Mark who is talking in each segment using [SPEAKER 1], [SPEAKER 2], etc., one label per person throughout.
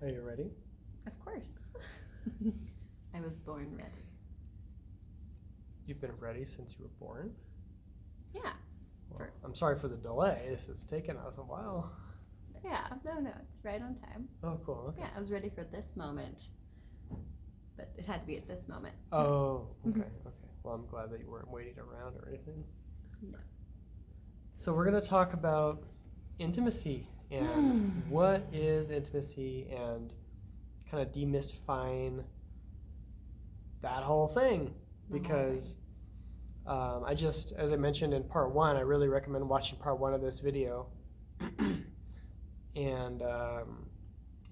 [SPEAKER 1] Are you ready?
[SPEAKER 2] Of course. I was born ready.
[SPEAKER 1] You've been ready since you were born?
[SPEAKER 2] Yeah.
[SPEAKER 1] Well, I'm sorry for the delay. This has taken us a while.
[SPEAKER 2] Yeah, no, it's right on time.
[SPEAKER 1] Oh, cool. Okay.
[SPEAKER 2] Yeah, I was ready for this moment, but it had to be at this moment.
[SPEAKER 1] Oh, okay, okay. Well, I'm glad that you weren't waiting around or anything.
[SPEAKER 2] No.
[SPEAKER 1] So we're going to talk about intimacy and what is intimacy and kind of demystifying that whole thing. Because I just, as I mentioned in part one, I really recommend watching part one of this video. And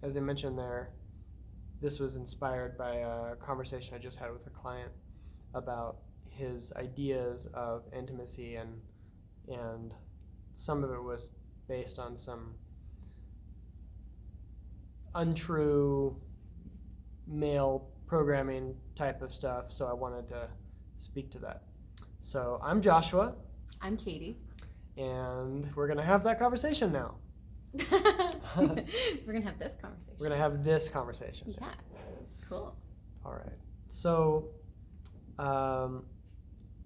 [SPEAKER 1] as I mentioned there, this was inspired by a conversation I just had with a client about his ideas of intimacy, and some of it was based on some untrue male programming type of stuff, so I wanted to speak to that. So I'm Joshua.
[SPEAKER 2] I'm Katie.
[SPEAKER 1] And we're going to have that conversation now.
[SPEAKER 2] We're going to have this conversation.
[SPEAKER 1] We're going to have this conversation.
[SPEAKER 2] Yeah. Cool.
[SPEAKER 1] All right. So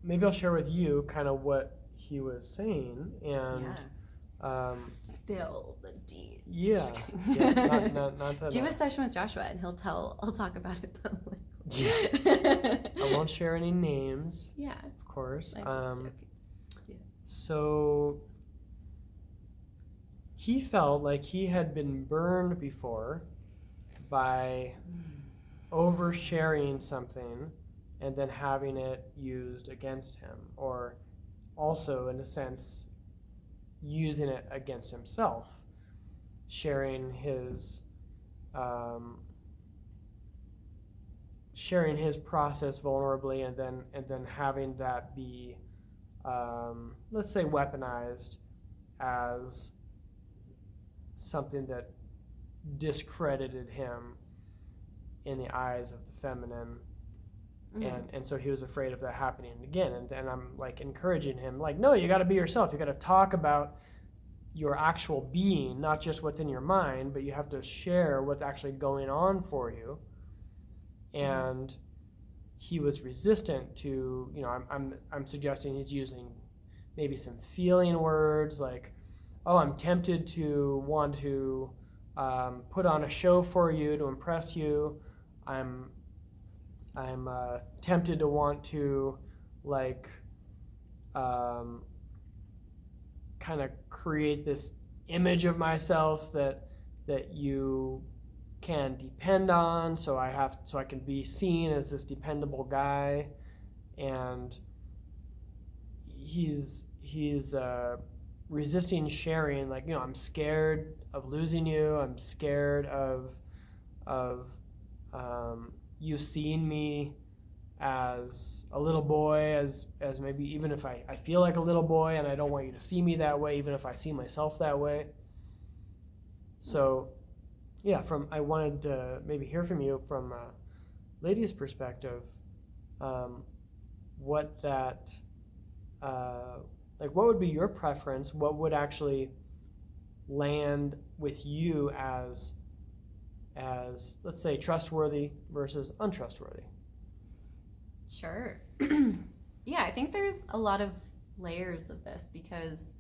[SPEAKER 1] maybe I'll share with you kind of what he was saying. And
[SPEAKER 2] spill the deeds.
[SPEAKER 1] Yeah. Not that
[SPEAKER 2] Do a session with Joshua and I'll talk about it publicly.
[SPEAKER 1] Yeah. I won't share any names.
[SPEAKER 2] Yeah.
[SPEAKER 1] Of course.
[SPEAKER 2] I'm just joking. Yeah.
[SPEAKER 1] So he felt like he had been burned before by oversharing something and then having it used against him, or also in a sense using it against himself, sharing his process vulnerably, and then having that be let's say weaponized as something that discredited him in the eyes of the feminine. And so he was afraid of that happening again, and I'm like encouraging him, like, no, you got to be yourself. You got to talk about your actual being, not just what's in your mind, but you have to share what's actually going on for you. And he was resistant to, I'm suggesting he's using maybe some feeling words like, oh, I'm tempted to want to put on a show for you to impress you. I'm tempted to want to kind of create this image of myself that you can depend on, so I can be seen as this dependable guy. And he's resisting sharing, like, I'm scared of losing you. I'm scared of you seeing me as a little boy, as maybe even if I feel like a little boy, and I don't want you to see me that way, even if I see myself that way. So yeah, I wanted to maybe hear from you from a lady's perspective, what that what would be your preference? What would actually land with you as let's say trustworthy versus untrustworthy?
[SPEAKER 2] Sure. Yeah, I think there's a lot of layers of this because,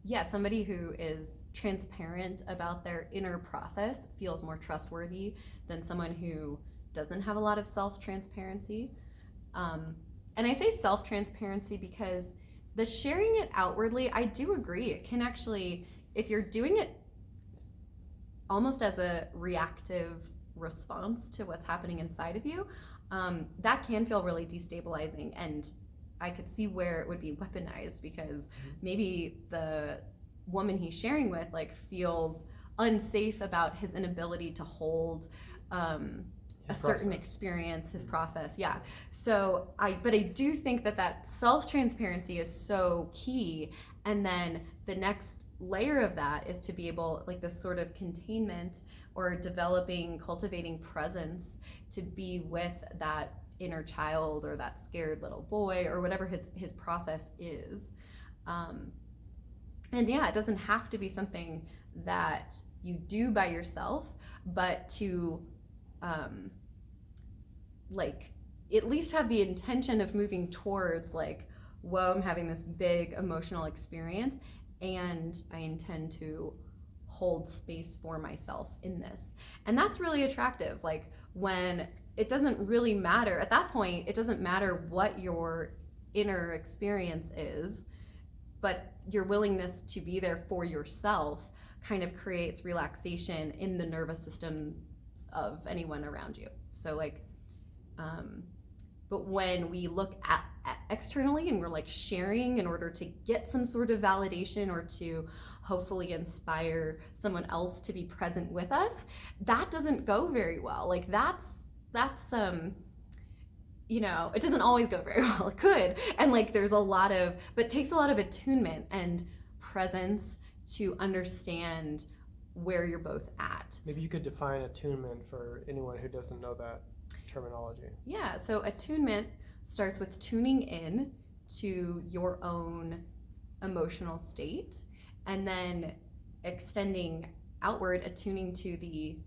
[SPEAKER 2] yeah, somebody who is transparent about their inner process feels more trustworthy than someone who doesn't have a lot of self-transparency. And I say self-transparency because the sharing it outwardly, I do agree. It can actually, if you're doing it almost as a reactive response to what's happening inside of you, that can feel really destabilizing. And I could see where it would be weaponized because maybe the woman he's sharing with feels unsafe about his inability to hold a certain experience, his process. Yeah. So but I do think that self-transparency is so key. And then the next layer of that is to be able, this sort of containment or cultivating presence to be with that inner child or that scared little boy or whatever his process is. And yeah, it doesn't have to be something that you do by yourself, but to like at least have the intention of moving towards like, whoa, I'm having this big emotional experience and I intend to hold space for myself in this. And that's really attractive. Like when it doesn't really matter at that point, it doesn't matter what your inner experience is, but your willingness to be there for yourself kind of creates relaxation in the nervous systems of anyone around you. So like, but when we look at externally and we're like sharing in order to get some sort of validation or to hopefully inspire someone else to be present with us, that doesn't go very well. Like that's you know, it doesn't always go very well. It could. And like there's a lot of, but it takes a lot of attunement and presence to understand where you're both at.
[SPEAKER 1] Maybe you could define attunement for anyone who doesn't know that terminology.
[SPEAKER 2] Yeah, so attunement starts with tuning in to your own emotional state and then extending outward, attuning to the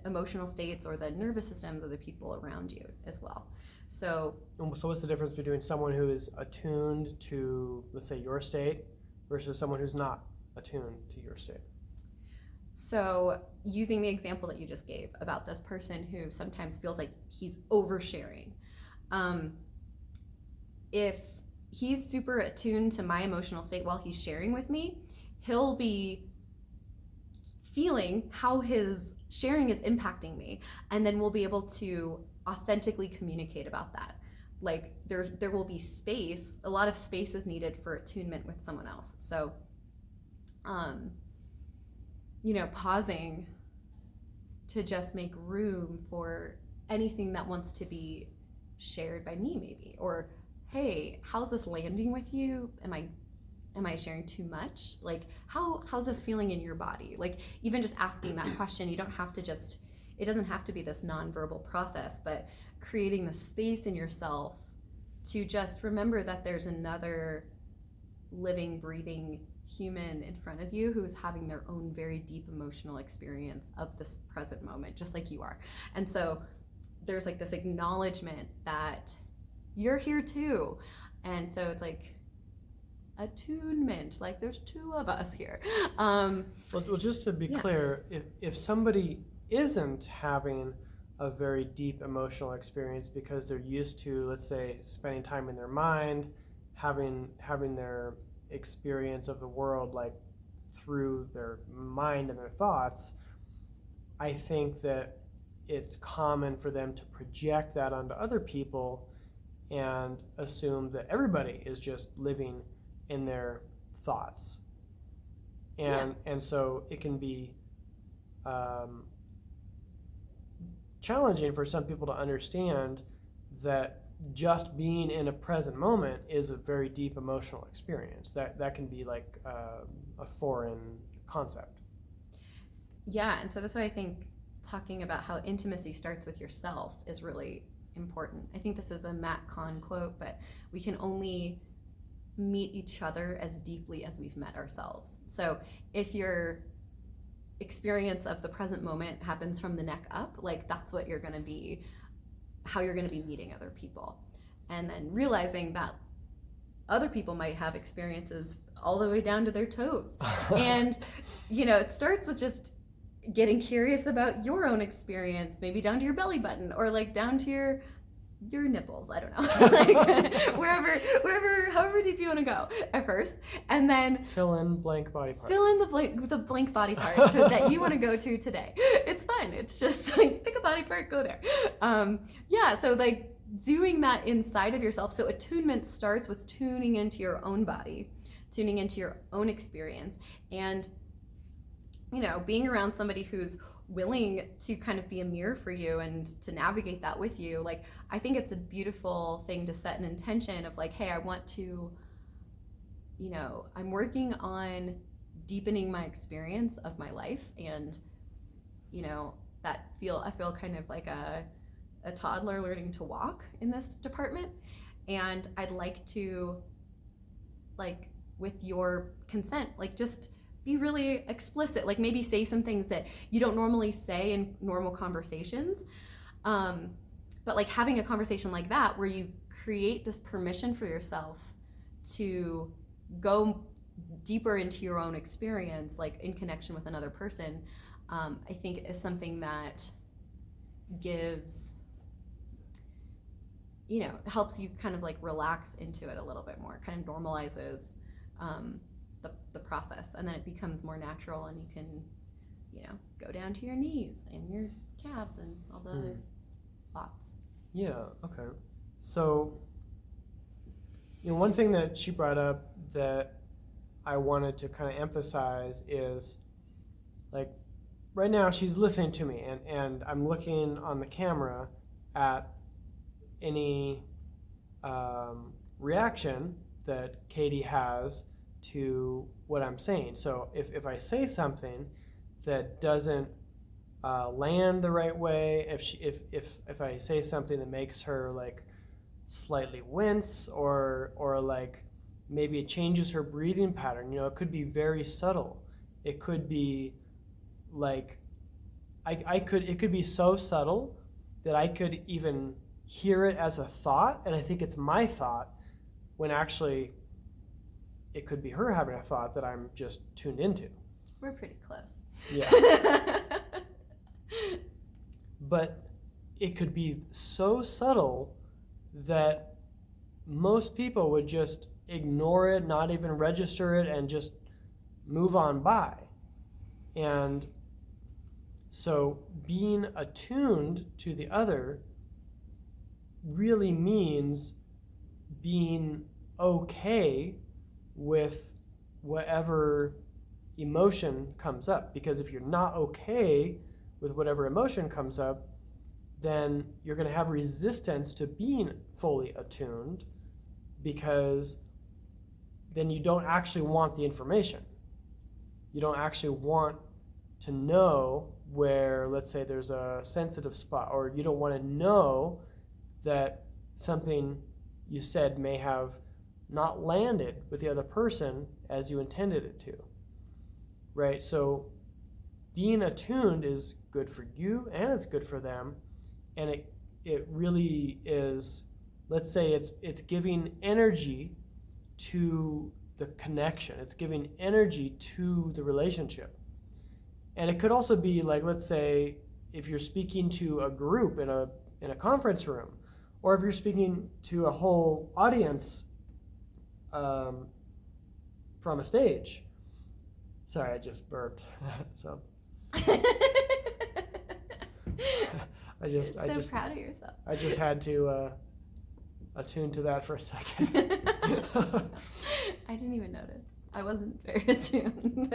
[SPEAKER 2] emotional states or the nervous systems of the people around you as well. So
[SPEAKER 1] what's the difference between someone who is attuned to, let's say, your state versus someone who's not attuned to your state?
[SPEAKER 2] So using the example that you just gave about this person who sometimes feels like he's oversharing, if he's super attuned to my emotional state while he's sharing with me, he'll be feeling how his sharing is impacting me, and then we'll be able to authentically communicate about that. Like there will be space, a lot of space is needed for attunement with someone else. So you know, pausing to just make room for anything that wants to be shared by me, maybe, or hey, how's this landing with you? Am I sharing too much? Like how's this feeling in your body? Like even just asking that question, you don't have to just, it doesn't have to be this nonverbal process, but creating the space in yourself to just remember that there's another living, breathing human in front of you who's having their own very deep emotional experience of this present moment, just like you are. And so there's like this acknowledgement that you're here too. And so it's like attunement, like there's two of us here.
[SPEAKER 1] Well, just to be clear, if somebody isn't having a very deep emotional experience because they're used to, let's say, spending time in their mind, having their experience of the world like through their mind and their thoughts, I think that it's common for them to project that onto other people and assume that everybody is just living in their thoughts. And so it can be challenging for some people to understand that just being in a present moment is a very deep emotional experience. That can be like a foreign concept.
[SPEAKER 2] Yeah, and so that's why I think talking about how intimacy starts with yourself is really important. I think this is a Matt Kahn quote, but we can only meet each other as deeply as we've met ourselves. So if your experience of the present moment happens from the neck up, like that's what you're going to be, how you're going to be meeting other people. And then realizing that other people might have experiences all the way down to their toes. And, you know, it starts with just getting curious about your own experience, maybe down to your belly button or like down to your nipples, I don't know, like wherever, however deep you want to go at first, and then
[SPEAKER 1] fill in blank body part.
[SPEAKER 2] Fill in the blank body part that you want to go to today. It's fun. It's just like pick a body part, go there. So like doing that inside of yourself. So attunement starts with tuning into your own body, tuning into your own experience, and you know, being around somebody who's willing to kind of be a mirror for you and to navigate that with you. Like, I think it's a beautiful thing to set an intention of like, hey, I want to, you know, I'm working on deepening my experience of my life. And, you know, I feel kind of like a toddler learning to walk in this department. And I'd like to, like, with your consent, like just be really explicit, like maybe say some things that you don't normally say in normal conversations. But like having a conversation like that where you create this permission for yourself to go deeper into your own experience, like in connection with another person, I think is something that gives, helps you kind of like relax into it a little bit more, kind of normalizes the process, and then it becomes more natural, and you can, go down to your knees and your calves and all the other spots.
[SPEAKER 1] Yeah, okay. So, one thing that she brought up that I wanted to kind of emphasize is, like, right now she's listening to me, and I'm looking on the camera at any reaction that Katie has to what I'm saying. So if I say something that doesn't land the right way, if I say something that makes her like slightly wince, or like maybe it changes her breathing pattern, it could be very subtle. It could be like it could be so subtle that I could even hear it as a thought, and I think it's my thought, when actually it could be her having a thought that I'm just tuned into.
[SPEAKER 2] We're pretty close.
[SPEAKER 1] Yeah. But it could be so subtle that most people would just ignore it, not even register it, and just move on by. And so being attuned to the other really means being okay with whatever emotion comes up. Because if you're not okay with whatever emotion comes up, then you're going to have resistance to being fully attuned, because then you don't actually want the information. You don't actually want to know where, let's say, there's a sensitive spot, or you don't want to know that something you said may have not landed with the other person as you intended it to, right? So being attuned is good for you, and it's good for them, and it really is, let's say it's giving energy to the connection. It's giving energy to the relationship. And it could also be like, let's say, if you're speaking to a group in a conference room, or if you're speaking to a whole audience from a stage. Sorry, I just burped. So
[SPEAKER 2] You're so proud of yourself.
[SPEAKER 1] I just had to attune to that for a second.
[SPEAKER 2] I didn't even notice. I wasn't very attuned.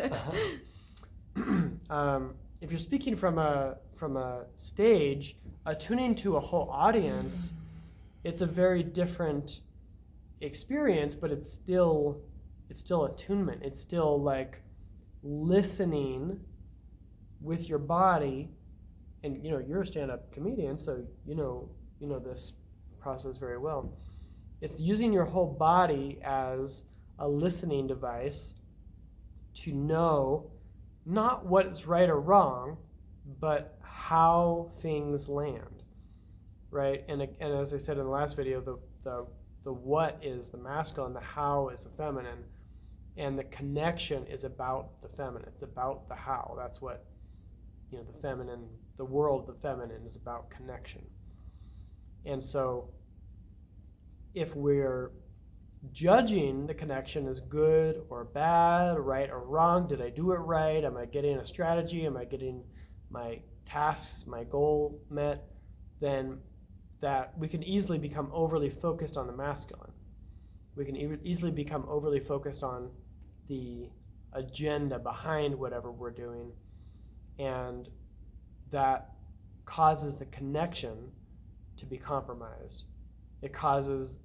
[SPEAKER 1] If you're speaking from a stage, attuning to a whole audience, it's a very different experience, but it's still attunement. It's still like listening with your body. And you're a stand-up comedian, so you know this process very well. It's using your whole body as a listening device to know not what's right or wrong, but how things land, right? And as I said in the last video, the what is the masculine, the how is the feminine, and the connection is about the feminine. It's about the how. That's what the feminine, the world of the feminine is about connection. And so if we're judging the connection as good or bad, right or wrong, did I do it right? Am I getting a strategy? Am I getting my tasks, my goal met? Then that we can easily become overly focused on the masculine. We can easily become overly focused on the agenda behind whatever we're doing, and that causes the connection to be compromised. It causes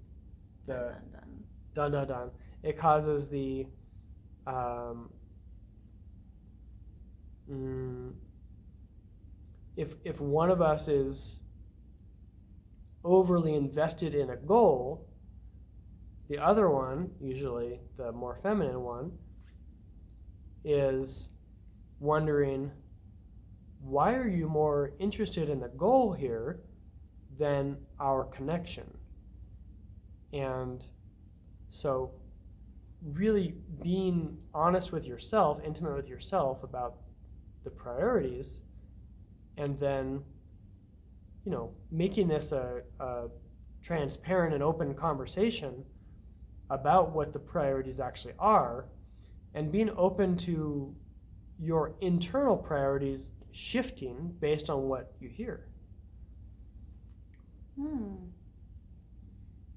[SPEAKER 1] the dun. It causes the if one of us is overly invested in a goal, the other one, usually the more feminine one, is wondering, why are you more interested in the goal here than our connection? And so really being honest with yourself, intimate with yourself about the priorities, and then, making this a transparent and open conversation about what the priorities actually are, and being open to your internal priorities shifting based on what you hear.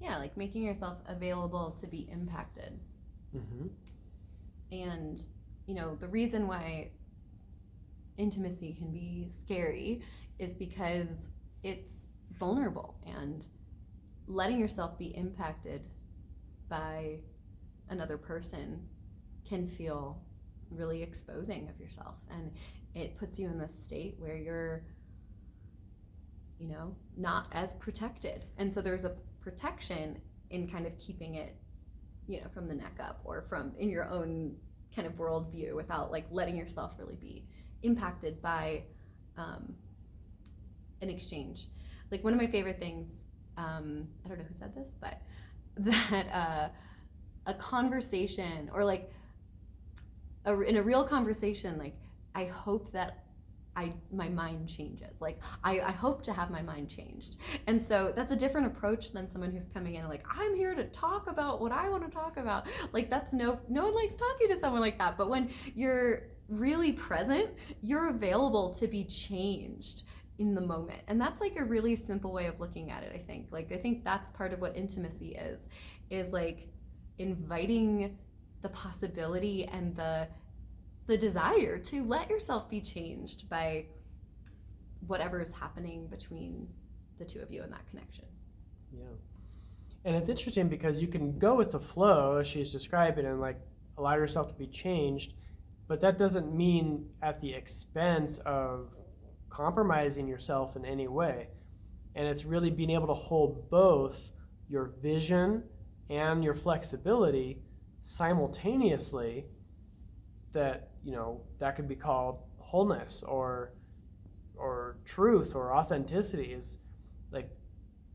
[SPEAKER 2] Yeah, like making yourself available to be impacted.
[SPEAKER 1] Mm-hmm.
[SPEAKER 2] And, the reason why intimacy can be scary is because it's vulnerable, and letting yourself be impacted by another person can feel really exposing of yourself, and it puts you in this state where you're not as protected. And so there's a protection in kind of keeping it from the neck up, or from in your own kind of worldview, without like letting yourself really be impacted by an exchange. Like one of my favorite things, I don't know who said this, but that a conversation, or like in a real conversation, like I hope that my mind changes. Like I hope to have my mind changed. And so that's a different approach than someone who's coming in like, I'm here to talk about what I want to talk about. Like that's no one likes talking to someone like that. But when you're really present, you're available to be changed in the moment. And that's like a really simple way of looking at it, I think. Like I think that's part of what intimacy is like inviting the possibility and the desire to let yourself be changed by whatever is happening between the two of you in that connection.
[SPEAKER 1] Yeah. And it's interesting because you can go with the flow, as she's describing, and like allow yourself to be changed, but that doesn't mean at the expense of compromising yourself in any way. And it's really being able to hold both your vision and your flexibility simultaneously, that that could be called wholeness or truth or authenticity. Is like,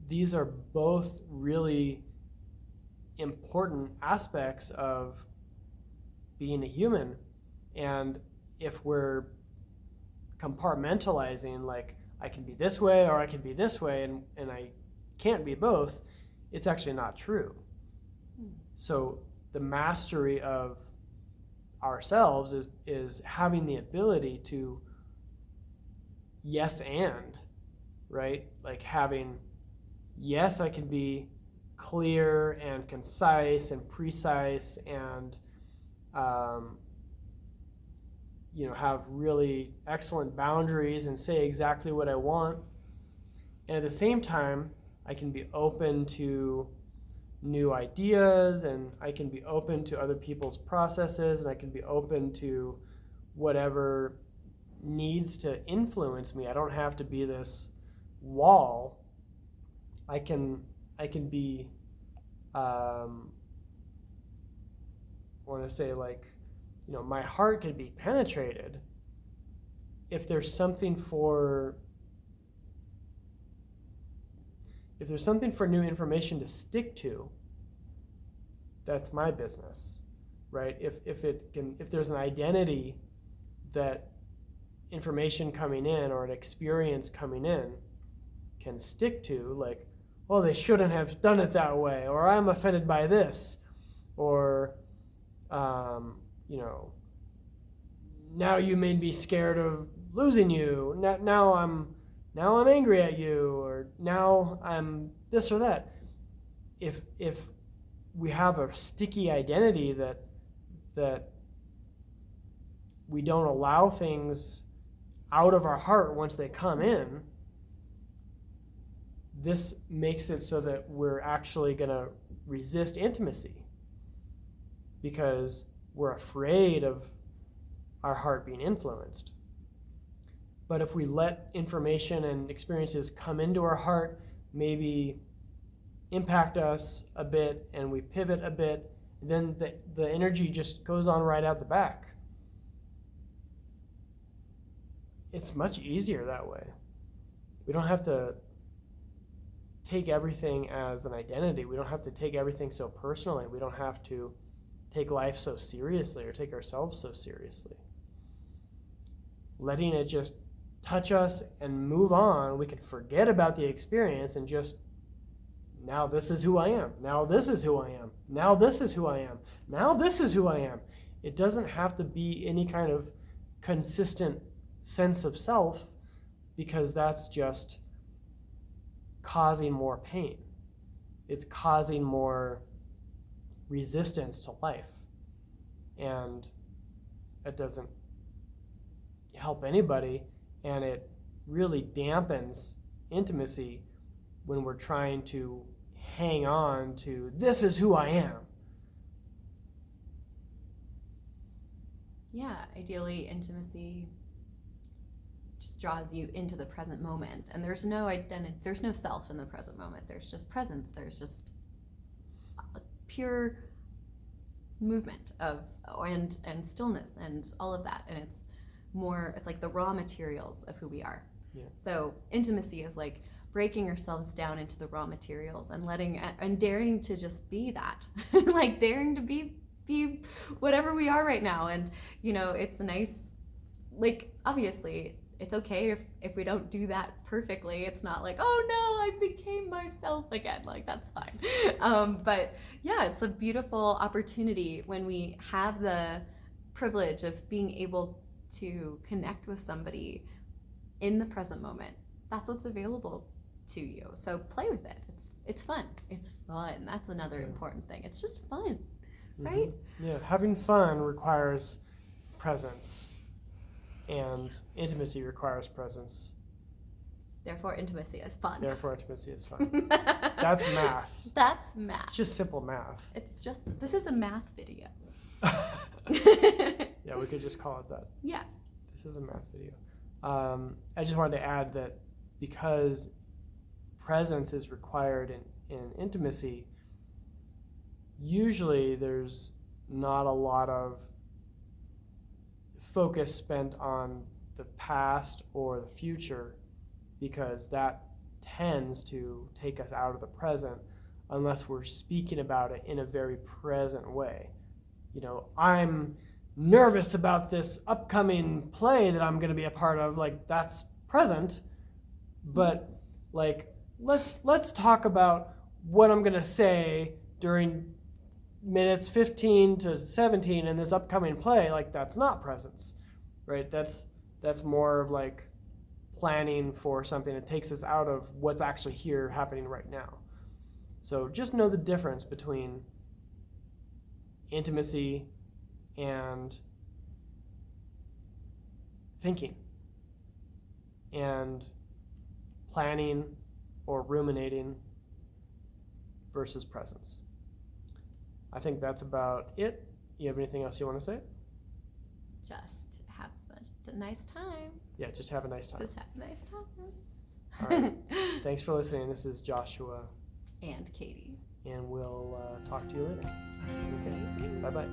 [SPEAKER 1] these are both really important aspects of being a human. And if we're compartmentalizing, like I can be this way or I can be this way, and I can't be both, it's actually not true. So the mastery of ourselves is having the ability to yes and, right? Like having, yes, I can be clear and concise and precise and have really excellent boundaries and say exactly what I want. And at the same time, I can be open to new ideas, and I can be open to other people's processes, and I can be open to whatever needs to influence me. I don't have to be this wall. I can be I want to say, like, my heart can be penetrated if there's something for new information to stick to. That's my business, right? If there's an identity that information coming in or an experience coming in can stick to, like, well, they shouldn't have done it that way, or I'm offended by this, or now you made me scared of losing you. Now I'm angry at you, or now I'm this or that. If we have a sticky identity that we don't allow things out of our heart once they come in, this makes it so that we're actually going to resist intimacy because we're afraid of our heart being influenced. But if we let information and experiences come into our heart, maybe impact us a bit, and we pivot a bit, then the energy just goes on right out the back. it's much easier that way. We don't have to take everything as an identity. We don't have to take everything so personally. We don't have to take life so seriously or take ourselves so seriously. Letting it just touch us and move on, we can forget about the experience and just, now this is who I am. Now this is who I am. Now this is who I am. Now this is who I am. It doesn't have to be any kind of consistent sense of self, because that's just causing more pain. It's causing more resistance to life. And it doesn't help anybody, and it really dampens intimacy when we're trying to hang on to, this is who I am.
[SPEAKER 2] Yeah, ideally intimacy just draws you into the present moment, and there's no identity, there's no self in the present moment. There's just presence. There's just a pure movement of and stillness and all of that, and it's like the raw materials of who we are.
[SPEAKER 1] Yeah.
[SPEAKER 2] So intimacy is like breaking ourselves down into the raw materials and letting and daring to just be that, like daring to be whatever we are right now. And it's a nice, like, obviously it's okay if we don't do that perfectly. It's not like, oh no, I became myself again. Like, that's fine. But yeah, it's a beautiful opportunity when we have the privilege of being able to connect with somebody in the present moment. That's what's available to you. So play with it. It's fun. It's fun. That's another important thing. It's just fun, right?
[SPEAKER 1] Mm-hmm. Yeah, having fun requires presence, and intimacy requires presence.
[SPEAKER 2] Therefore, intimacy is fun.
[SPEAKER 1] Therefore, intimacy is fun. That's math.
[SPEAKER 2] That's math.
[SPEAKER 1] It's just simple math.
[SPEAKER 2] This is a math video.
[SPEAKER 1] Yeah, we could just call it that.
[SPEAKER 2] Yeah.
[SPEAKER 1] This is a math video. I just wanted to add that because presence is required in intimacy, usually there's not a lot of focus spent on the past or the future, because that tends to take us out of the present unless we're speaking about it in a very present way. I'm nervous about this upcoming play that I'm going to be a part of. Like, that's present, but like, let's talk about what I'm going to say during minutes 15 to 17 in this upcoming play. Like, that's not presence, right? That's more of like planning for something that takes us out of what's actually here happening right now. So just know the difference between intimacy and thinking, and planning or ruminating versus presence. I think that's about it. You have anything else you want to say?
[SPEAKER 2] Just have a nice time.
[SPEAKER 1] Yeah, just have a nice time.
[SPEAKER 2] Just have a nice time.
[SPEAKER 1] All right. Thanks for listening. This is Joshua.
[SPEAKER 2] And Katie.
[SPEAKER 1] And we'll talk to you later.
[SPEAKER 2] Okay.
[SPEAKER 1] Bye-bye.